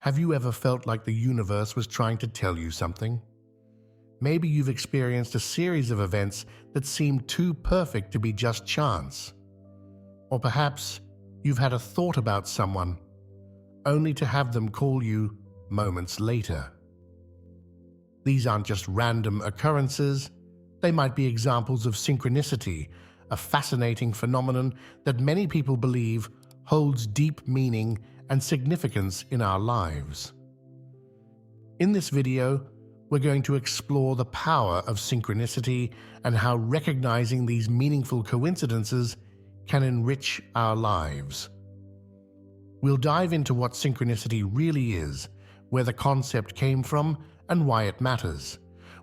Have you ever felt like the universe was trying to tell you something? Maybe you've experienced a series of events that seemed too perfect to be just chance. Or perhaps you've had a thought about someone, only to have them call you moments later. These aren't just random occurrences, they might be examples of synchronicity, a fascinating phenomenon that many people believe holds deep meaning and significance in our lives. In this video, we're going to explore the power of synchronicity and how recognizing these meaningful coincidences can enrich our lives. We'll dive into what synchronicity really is, where the concept came from, and why it matters.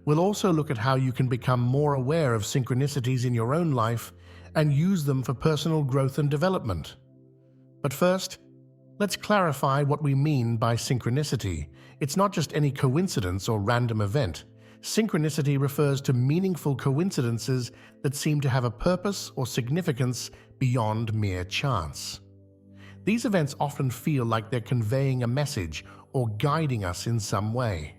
We'll also look at how you can become more aware of synchronicities in your own life and use them for personal growth and development. But first, let's clarify what we mean by synchronicity. It's not just any coincidence or random event. Synchronicity refers to meaningful coincidences that seem to have a purpose or significance beyond mere chance. These events often feel like they're conveying a message or guiding us in some way.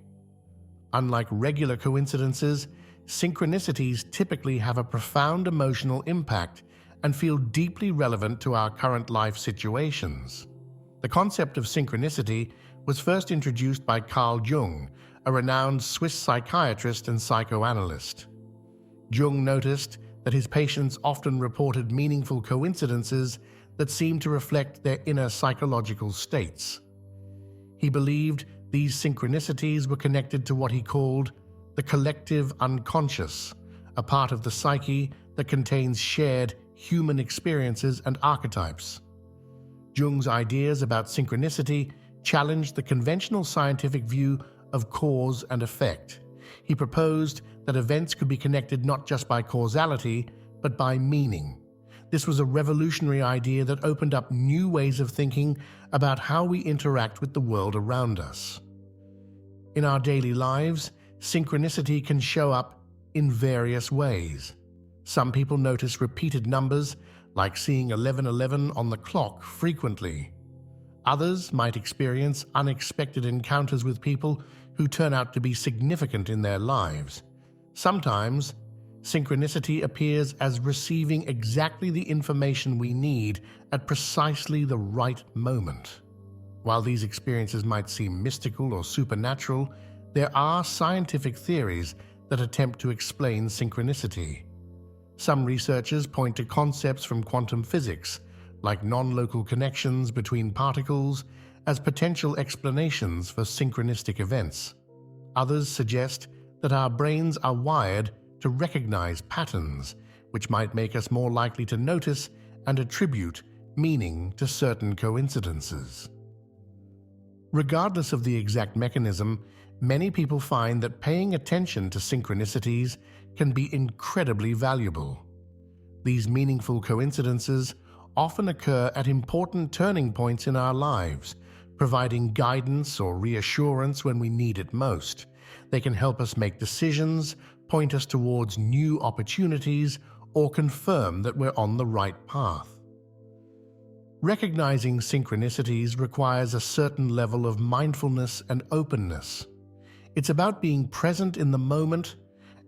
Unlike regular coincidences, synchronicities typically have a profound emotional impact and feel deeply relevant to our current life situations. The concept of synchronicity was first introduced by Carl Jung, a renowned Swiss psychiatrist and psychoanalyst. Jung noticed that his patients often reported meaningful coincidences that seemed to reflect their inner psychological states. He believed these synchronicities were connected to what he called the collective unconscious, a part of the psyche that contains shared human experiences and archetypes. Jung's ideas about synchronicity challenged the conventional scientific view of cause and effect. He proposed that events could be connected not just by causality, but by meaning. This was a revolutionary idea that opened up new ways of thinking about how we interact with the world around us. In our daily lives, synchronicity can show up in various ways. Some people notice repeated numbers, like seeing 11:11 on the clock frequently. Others might experience unexpected encounters with people who turn out to be significant in their lives. Sometimes, synchronicity appears as receiving exactly the information we need at precisely the right moment. While these experiences might seem mystical or supernatural, there are scientific theories that attempt to explain synchronicity. Some researchers point to concepts from quantum physics, like non-local connections between particles, as potential explanations for synchronistic events. Others suggest that our brains are wired to recognize patterns, which might make us more likely to notice and attribute meaning to certain coincidences. Regardless of the exact mechanism, many people find that paying attention to synchronicities can be incredibly valuable. These meaningful coincidences often occur at important turning points in our lives, providing guidance or reassurance when we need it most. They can help us make decisions, point us towards new opportunities, or confirm that we're on the right path. Recognizing synchronicities requires a certain level of mindfulness and openness. It's about being present in the moment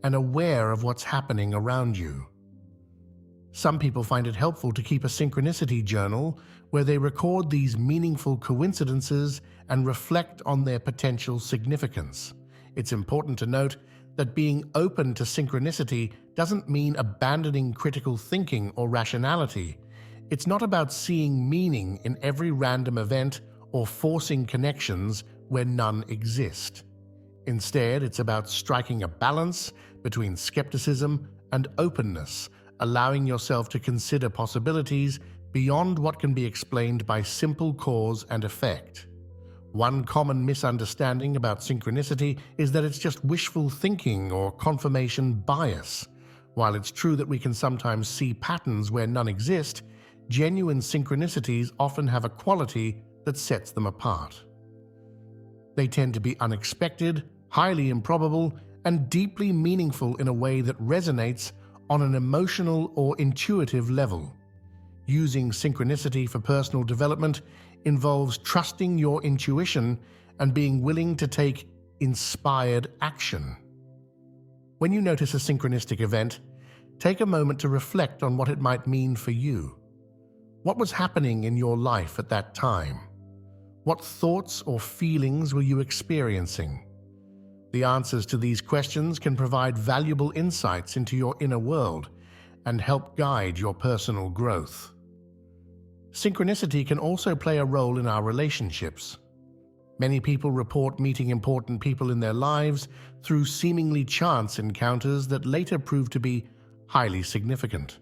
and aware of what's happening around you. Some people find it helpful to keep a synchronicity journal where they record these meaningful coincidences and reflect on their potential significance. It's important to note that being open to synchronicity doesn't mean abandoning critical thinking or rationality. It's not about seeing meaning in every random event or forcing connections where none exist. Instead, it's about striking a balance between skepticism and openness, allowing yourself to consider possibilities beyond what can be explained by simple cause and effect. One common misunderstanding about synchronicity is that it's just wishful thinking or confirmation bias. While it's true that we can sometimes see patterns where none exist, genuine synchronicities often have a quality that sets them apart. They tend to be unexpected, highly improbable, and deeply meaningful in a way that resonates on an emotional or intuitive level. Using synchronicity for personal development involves trusting your intuition and being willing to take inspired action. When you notice a synchronistic event, take a moment to reflect on what it might mean for you. What was happening in your life at that time? What thoughts or feelings were you experiencing? The answers to these questions can provide valuable insights into your inner world and help guide your personal growth. Synchronicity can also play a role in our relationships. Many people report meeting important people in their lives through seemingly chance encounters that later prove to be highly significant.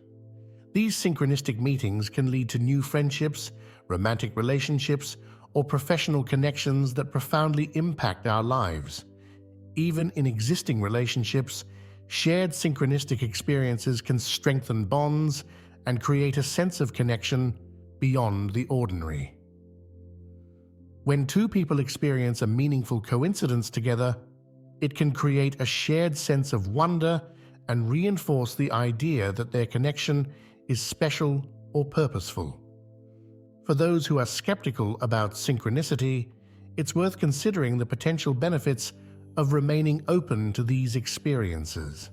These synchronistic meetings can lead to new friendships, romantic relationships, or professional connections that profoundly impact our lives. Even in existing relationships, shared synchronistic experiences can strengthen bonds and create a sense of connection beyond the ordinary. When two people experience a meaningful coincidence together, it can create a shared sense of wonder and reinforce the idea that their connection is special or purposeful. For those who are skeptical about synchronicity, it's worth considering the potential benefits of remaining open to these experiences.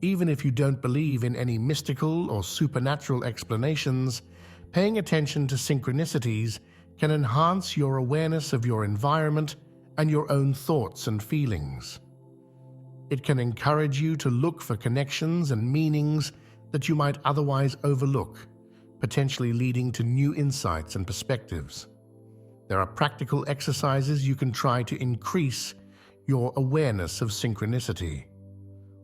Even if you don't believe in any mystical or supernatural explanations, paying attention to synchronicities can enhance your awareness of your environment and your own thoughts and feelings. It can encourage you to look for connections and meanings that you might otherwise overlook, potentially leading to new insights and perspectives. There are practical exercises you can try to increase your awareness of synchronicity.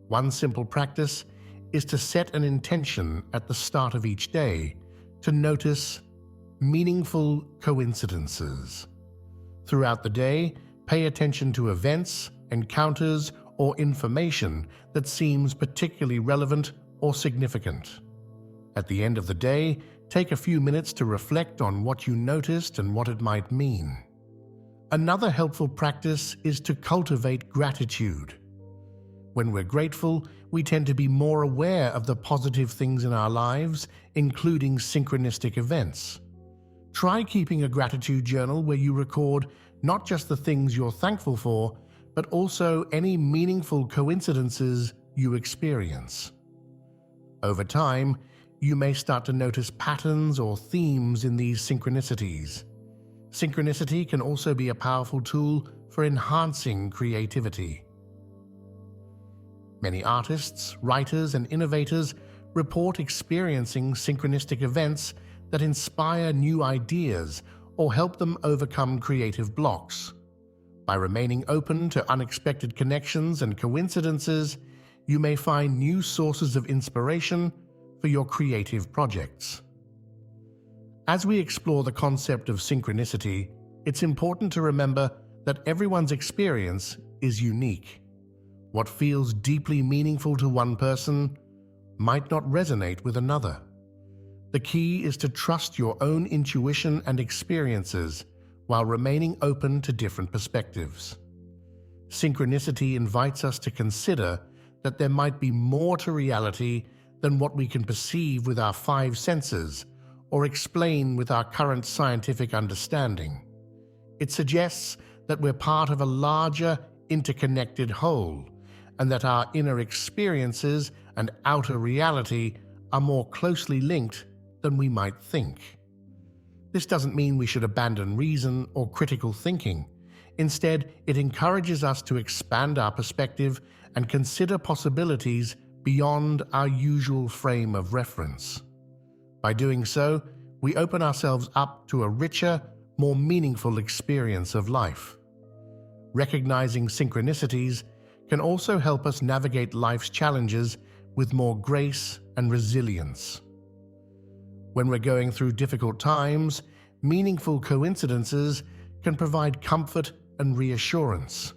One simple practice is to set an intention at the start of each day to notice meaningful coincidences. Throughout the day, pay attention to events, encounters, or information that seems particularly relevant or significant. At the end of the day, take a few minutes to reflect on what you noticed and what it might mean. Another helpful practice is to cultivate gratitude. When we're grateful, we tend to be more aware of the positive things in our lives, including synchronistic events. Try keeping a gratitude journal where you record not just the things you're thankful for, but also any meaningful coincidences you experience. Over time, you may start to notice patterns or themes in these synchronicities. Synchronicity can also be a powerful tool for enhancing creativity. Many artists, writers, and innovators report experiencing synchronistic events that inspire new ideas or help them overcome creative blocks. By remaining open to unexpected connections and coincidences, you may find new sources of inspiration for your creative projects. As we explore the concept of synchronicity, it's important to remember that everyone's experience is unique. What feels deeply meaningful to one person might not resonate with another. The key is to trust your own intuition and experiences while remaining open to different perspectives. Synchronicity invites us to consider that there might be more to reality than what we can perceive with our five senses or explain with our current scientific understanding. It suggests that we're part of a larger, interconnected whole, and that our inner experiences and outer reality are more closely linked than we might think. This doesn't mean we should abandon reason or critical thinking. Instead, it encourages us to expand our perspective and consider possibilities beyond our usual frame of reference. By doing so, we open ourselves up to a richer, more meaningful experience of life. Recognizing synchronicities can also help us navigate life's challenges with more grace and resilience. When we're going through difficult times, meaningful coincidences can provide comfort and reassurance.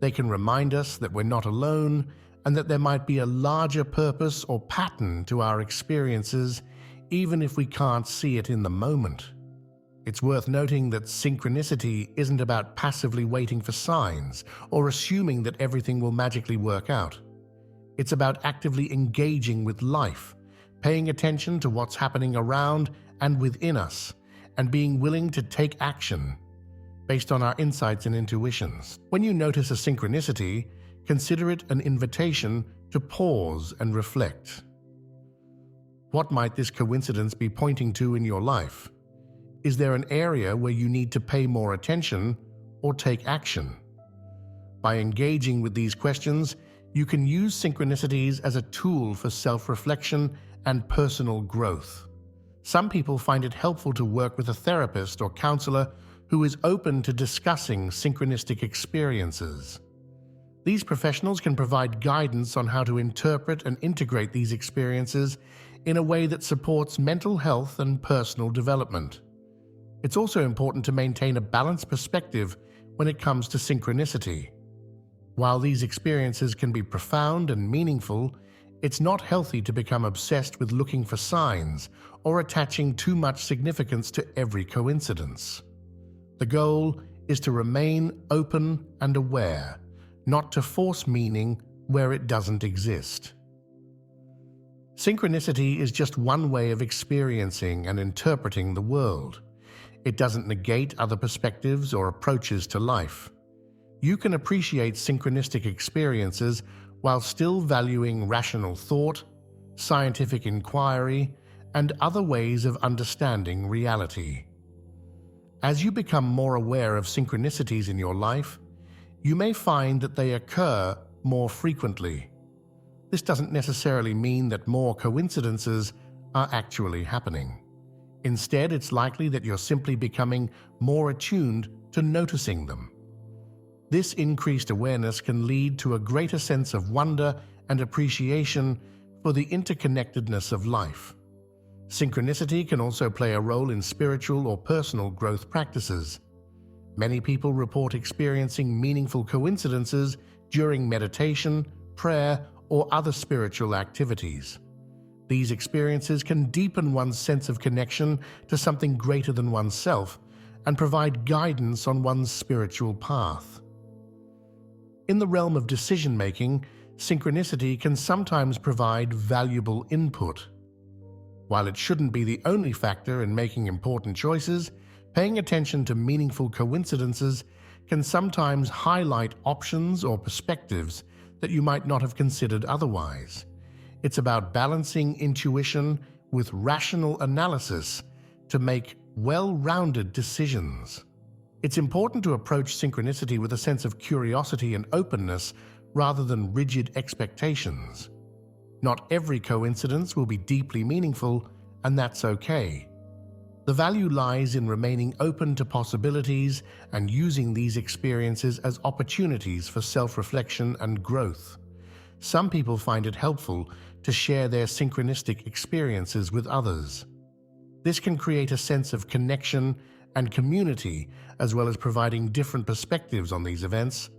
They can remind us that we're not alone and that there might be a larger purpose or pattern to our experiences, even if we can't see it in the moment. It's worth noting that synchronicity isn't about passively waiting for signs or assuming that everything will magically work out. It's about actively engaging with life, paying attention to what's happening around and within us, and being willing to take action. based on our insights and intuitions. When you notice a synchronicity, consider it an invitation to pause and reflect. What might this coincidence be pointing to in your life? Is there an area where you need to pay more attention or take action? By engaging with these questions, you can use synchronicities as a tool for self-reflection and personal growth. Some people find it helpful to work with a therapist or counselor who is open to discussing synchronistic experiences. These professionals can provide guidance on how to interpret and integrate these experiences in a way that supports mental health and personal development. It's also important to maintain a balanced perspective when it comes to synchronicity. While these experiences can be profound and meaningful, it's not healthy to become obsessed with looking for signs or attaching too much significance to every coincidence. The goal is to remain open and aware, not to force meaning where it doesn't exist. Synchronicity is just one way of experiencing and interpreting the world. It doesn't negate other perspectives or approaches to life. You can appreciate synchronistic experiences while still valuing rational thought, scientific inquiry, and other ways of understanding reality. As you become more aware of synchronicities in your life, you may find that they occur more frequently. This doesn't necessarily mean that more coincidences are actually happening. Instead, it's likely that you're simply becoming more attuned to noticing them. This increased awareness can lead to a greater sense of wonder and appreciation for the interconnectedness of life. Synchronicity can also play a role in spiritual or personal growth practices. Many people report experiencing meaningful coincidences during meditation, prayer, or other spiritual activities. These experiences can deepen one's sense of connection to something greater than oneself and provide guidance on one's spiritual path. In the realm of decision-making, synchronicity can sometimes provide valuable input. While it shouldn't be the only factor in making important choices, paying attention to meaningful coincidences can sometimes highlight options or perspectives that you might not have considered otherwise. It's about balancing intuition with rational analysis to make well-rounded decisions. It's important to approach synchronicity with a sense of curiosity and openness rather than rigid expectations. Not every coincidence will be deeply meaningful, and that's okay. The value lies in remaining open to possibilities and using these experiences as opportunities for self-reflection and growth. Some people find it helpful to share their synchronistic experiences with others. This can create a sense of connection and community, as well as providing different perspectives on these events.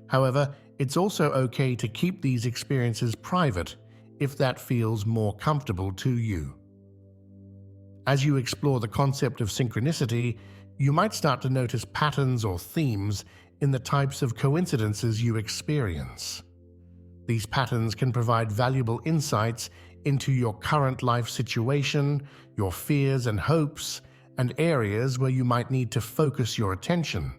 However, it's also okay to keep these experiences private if that feels more comfortable to you. As you explore the concept of synchronicity, you might start to notice patterns or themes in the types of coincidences you experience. These patterns can provide valuable insights into your current life situation, your fears and hopes, and areas where you might need to focus your attention.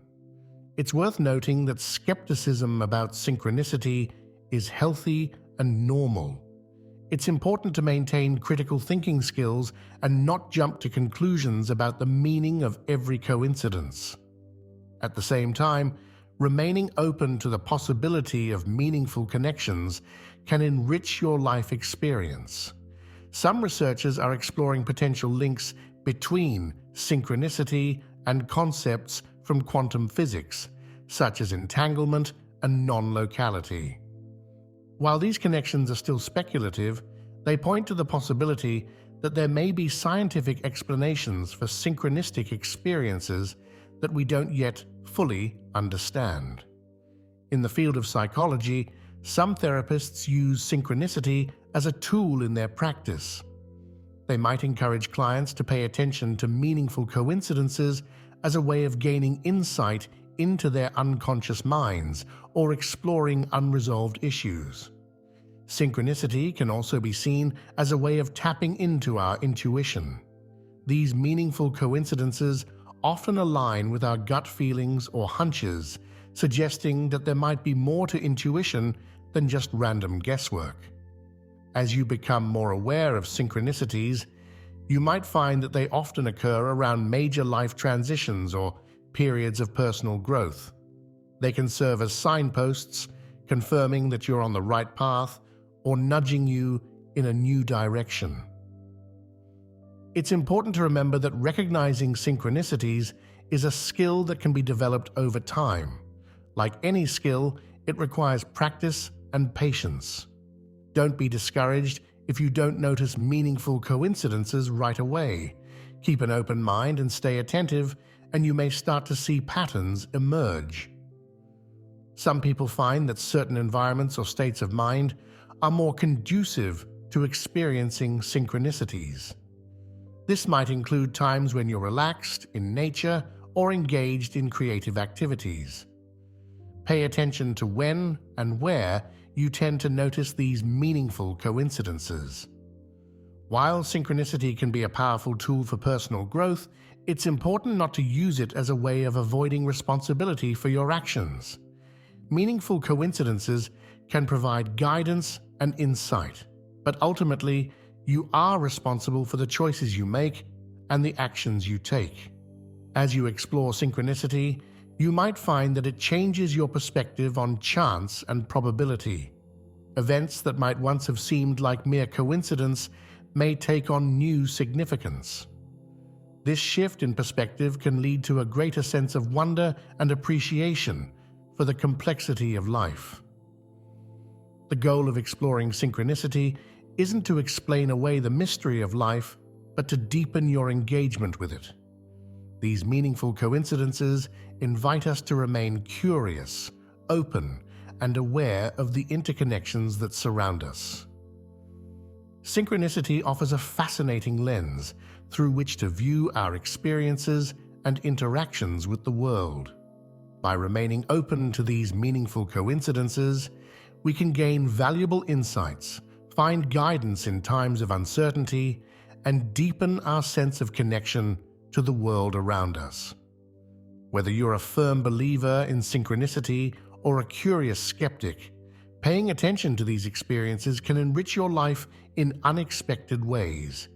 It's worth noting that skepticism about synchronicity is healthy and normal. It's important to maintain critical thinking skills and not jump to conclusions about the meaning of every coincidence. At the same time, remaining open to the possibility of meaningful connections can enrich your life experience. Some researchers are exploring potential links between synchronicity and concepts from quantum physics, such as entanglement and non-locality. While these connections are still speculative, they point to the possibility that there may be scientific explanations for synchronistic experiences that we don't yet fully understand. In the field of psychology, some therapists use synchronicity as a tool in their practice. They might encourage clients to pay attention to meaningful coincidences as a way of gaining insight into their unconscious minds or exploring unresolved issues. Synchronicity can also be seen as a way of tapping into our intuition. These meaningful coincidences often align with our gut feelings or hunches, suggesting that there might be more to intuition than just random guesswork. As you become more aware of synchronicities, you might find that they often occur around major life transitions or periods of personal growth. They can serve as signposts, confirming that you're on the right path or nudging you in a new direction. It's important to remember that recognizing synchronicities is a skill that can be developed over time. Like any skill, it requires practice and patience. Don't be discouraged if you don't notice meaningful coincidences right away. Keep an open mind and stay attentive, and you may start to see patterns emerge. Some people find that certain environments or states of mind are more conducive to experiencing synchronicities. This might include times when you're relaxed, in nature, or engaged in creative activities. Pay attention to when and where you tend to notice these meaningful coincidences. While synchronicity can be a powerful tool for personal growth, it's important not to use it as a way of avoiding responsibility for your actions. Meaningful coincidences can provide guidance and insight, but ultimately, you are responsible for the choices you make and the actions you take. As you explore synchronicity, you might find that it changes your perspective on chance and probability. Events that might once have seemed like mere coincidence may take on new significance. This shift in perspective can lead to a greater sense of wonder and appreciation for the complexity of life. The goal of exploring synchronicity isn't to explain away the mystery of life, but to deepen your engagement with it. These meaningful coincidences invite us to remain curious, open, and aware of the interconnections that surround us. Synchronicity offers a fascinating lens through which to view our experiences and interactions with the world. By remaining open to these meaningful coincidences, we can gain valuable insights, find guidance in times of uncertainty, and deepen our sense of connection to the world around us. Whether you're a firm believer in synchronicity or a curious skeptic, paying attention to these experiences can enrich your life in unexpected ways.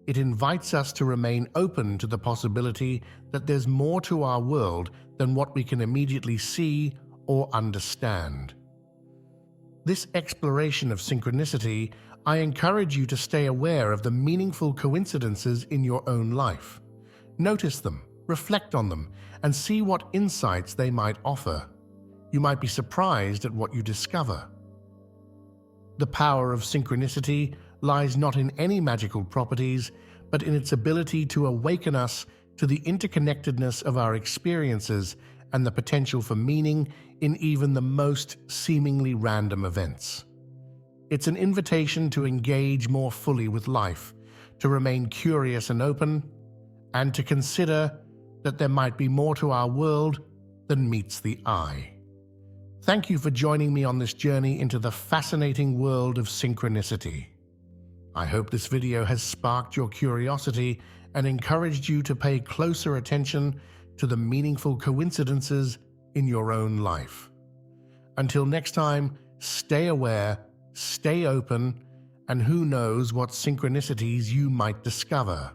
It invites us to remain open to the possibility that there's more to our world than what we can immediately see or understand. This exploration of synchronicity, I encourage you to stay aware of the meaningful coincidences in your own life. Notice them, reflect on them, and see what insights they might offer. You might be surprised at what you discover. The power of synchronicity lies not in any magical properties, but in its ability to awaken us to the interconnectedness of our experiences and the potential for meaning in even the most seemingly random events. It's an invitation to engage more fully with life, to remain curious and open, and to consider that there might be more to our world than meets the eye. Thank you for joining me on this journey into the fascinating world of synchronicity. I hope this video has sparked your curiosity and encouraged you to pay closer attention to the meaningful coincidences in your own life. Until next time, stay aware, stay open, and who knows what synchronicities you might discover.